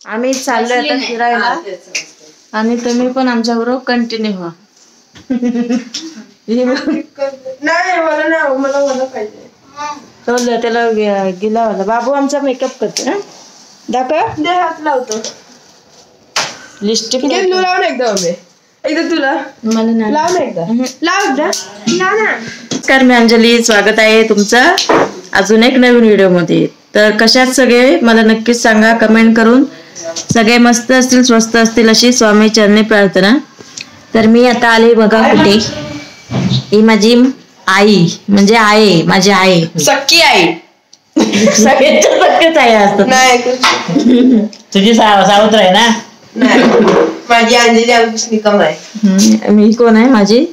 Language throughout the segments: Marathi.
आम्ही चाललोय आता फिरायला आणि तुम्ही पण आमच्या बरोबर कंटिन्यू व्हा. नाही मला पाहिजे त्याला गेला वाला बाबू आमचा मेकअप करतो ना. दाखव दे हात लावतो. लिपस्टिक लावून एकदा तुला मला नाही लाव ना एकदा लाव ना. नमस्कार मी अंजली, स्वागत आहे तुमचं अजून एक नवीन व्हिडिओ मध्ये. तर कशात सगळे मला नक्कीच सांगा कमेंट करून. सगळे मस्त असतील स्वस्त असतील अशी स्वामी चरणी प्रार्थना. तर मी आता आले बघा कुठे. ही माझी आई म्हणजे आहे माझी आई सख्खी आई. सगळ्यांच्या सख्खीच आई असतात नाही. तुझी सावत्र आहे ना. माझी अंजली अंकुश निकम आहे. मी कोण आहे माझी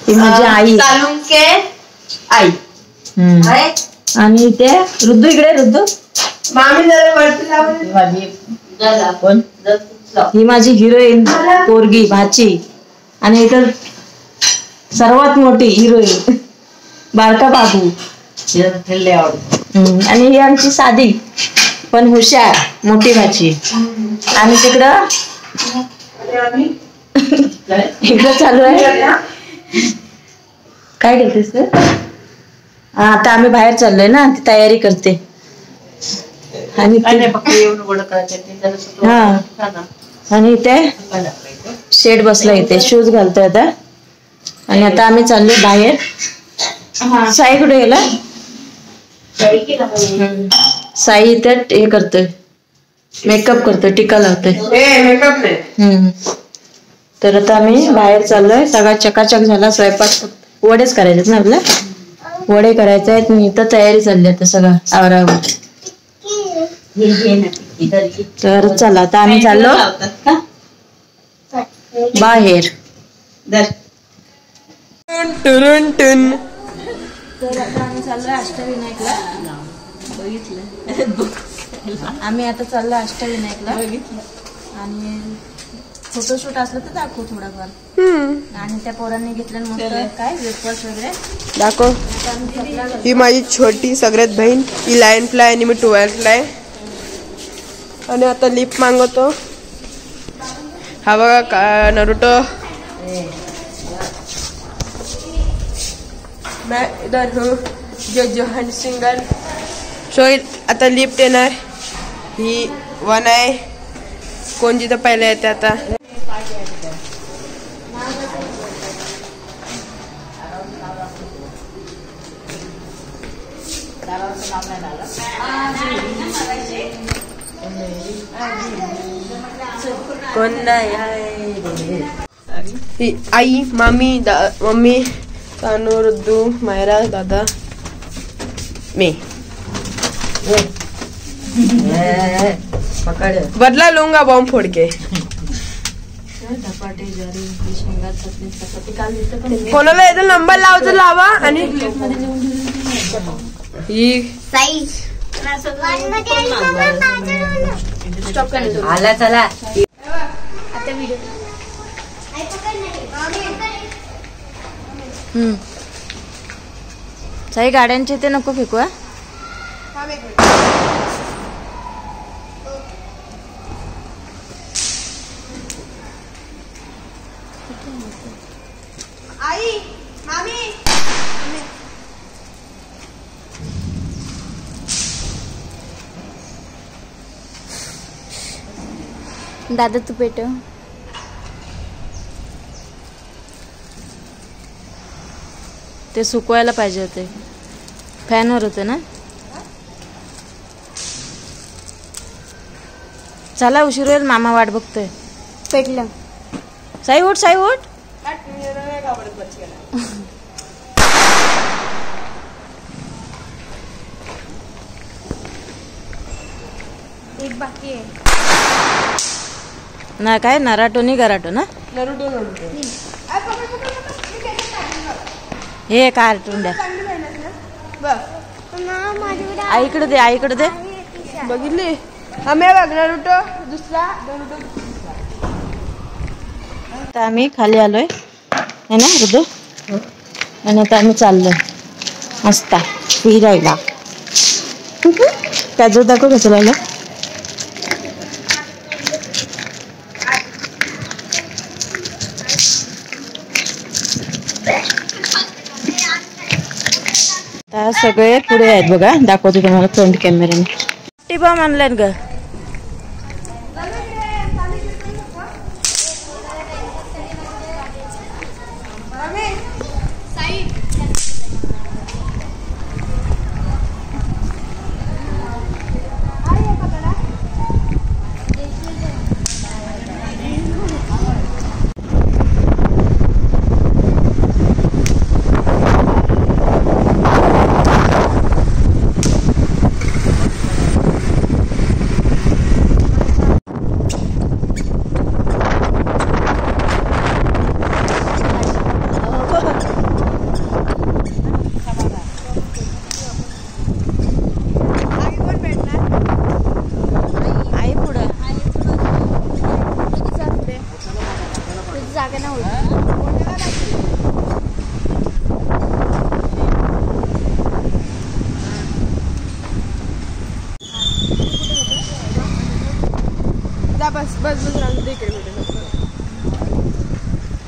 ती माझी आई चालुंके आई. आणि ते रुद्दू इकडे रुद्दू मामी जरा वरती लावून. ही माझी हिरोईन पोरगी भाची. आणि इतर सर्वात मोठी हिरोईन बारका बाबू. आणि ही आमची साधी पण हुशार मोठी भाची. आणि तिकडं इकडं चालू आहे काय करतेस तू. आता आम्ही बाहेर चाललोय ना ती तयारी करते. आणि आणि इथे शेड बसला इथे शूज घालतोय आता. आणि आता आम्ही चाललोय बाहेर. साई कुठे गेला. साई इथे हे करतोय मेकअप करतोय टीका लावतोय. तर आता आम्ही बाहेर चाललोय. सगळा चकाचक झाला स्वयंपाक. वडेच करायचे ना आपल्या वडे करायचे आहेत. मी इथं तयारी चालली आता सगळं आवरावर. तर चला आता आम्ही चाललो बाहेर. तर आता आम्ही चाललोय अष्टविनायकला. बघितलं आम्ही आता चाललोय अष्टविनायकला. आणि फोटोशूट असलं तर दाखव थोडाफार. आणि त्या पोरांनी घेतलं मस्त काय वेपर्स वगैरे दाखव. ही माझी छोटी सगळ्यात बहीण. ही 9th ला आहे आणि मी 12th ला आहे. आणि आता लिप मागवतो. हा बघा नरुटो. मैं इधर हूँ जो जोहन सिंगर. सो आता लिफ्ट येणार. ही 1 आहे. कोण जिथं पहिलं येते आता. कोण नाही आई मामी मम्मी तानू रुद्दू मायरा दादा मी. बदला लूंगा बॉम्ब फोड़ के. कोणाला येतो नंबर लावतो लावा. आणि आला चला साई गाड्यांचे ते नको फेकू. आई मामी दादा तू पेट. ते सुकवायला पाहिजे होते. फॅनवर होते ना. चला उशीर होईल मामा वाट बघतोय. पेटलं साई उठ साई उठ. एक बाकी आहे ना. काय नराटो नाही गराटो ना. हे कार्टून द्या. आईकडे दे आईकडे दे. बघितली आम्ही बघणार होतो दुसरा. आता आम्ही खाली आलोय है ना रुद्दू. आणि आता आम्ही चाललोय मस्त फिरायला. काजू दाखव कसं लागलं. आता सगळे पुढे आहेत बघा, दाखवते तुम्हाला फ्रंट कॅमेऱ्याने. टिपा आणल्यान ग.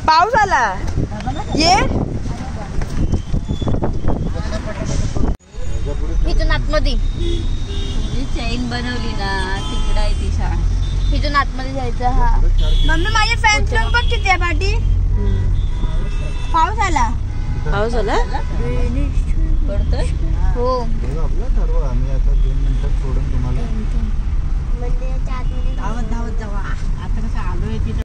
पाऊस आला ये इथून आतमध्ये चैन बनवली ना तिकडे आहे ती शाळा. इथून आतमध्ये जायचं. हा मम्मी माझे फॅन्स लोक बघ किती आहे पाठी. पाऊस आला. पाऊस आला पडतोय. हो आम्ही आता 2 मिनिटात सोडून तुम्हाला धावत जावा. आता कसं आलोय तिथं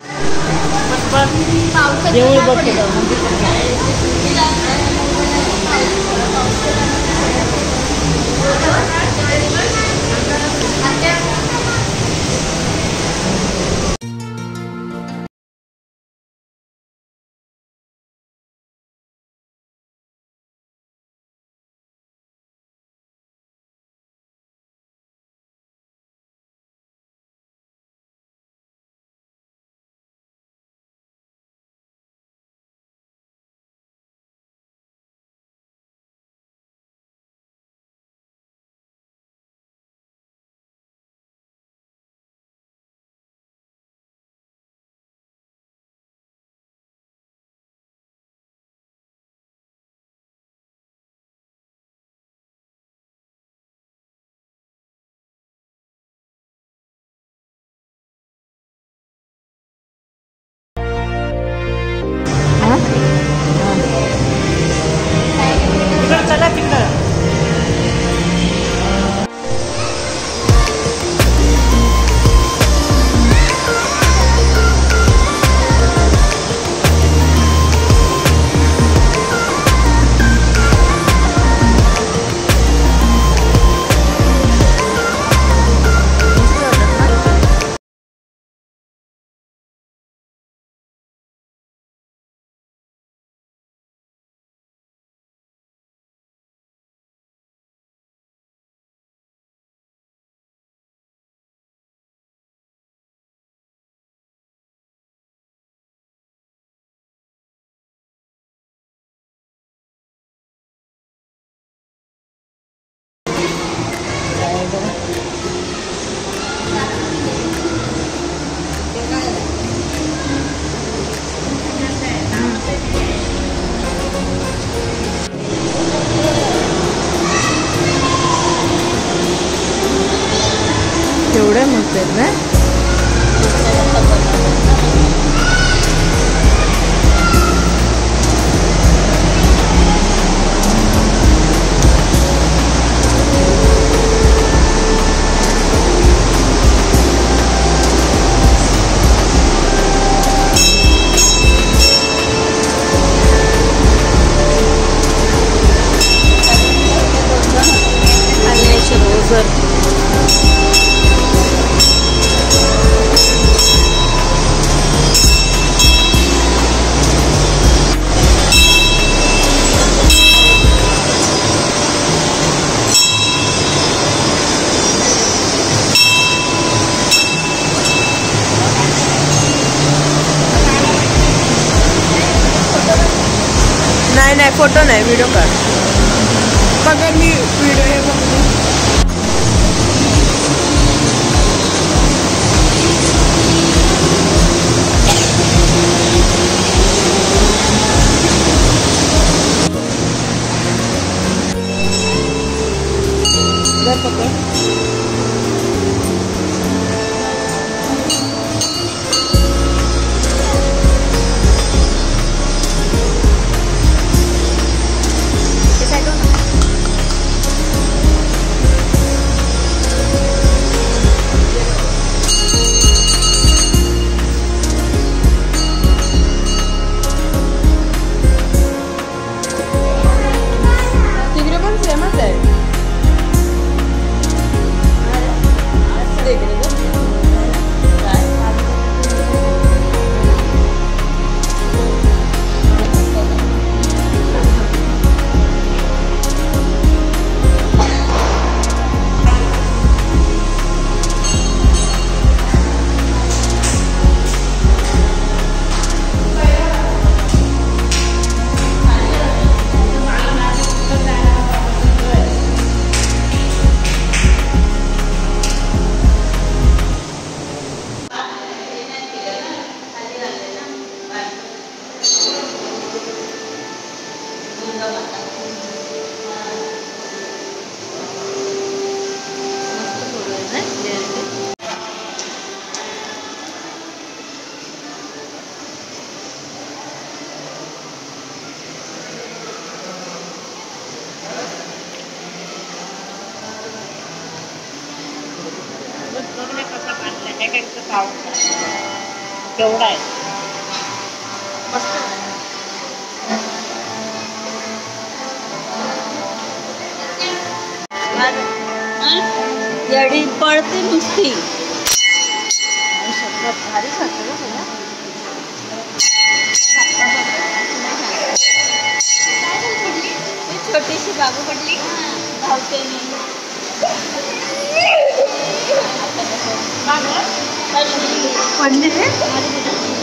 एवढं म्हणतात ना. नाही फोटो नाही, व्हिडिओ काढ. बघा मी व्हिडिओ बटाट्याचं पाव केवढा आहे येडी पळते नुसती भारी छोटीशी बाबू पडली धावते पडली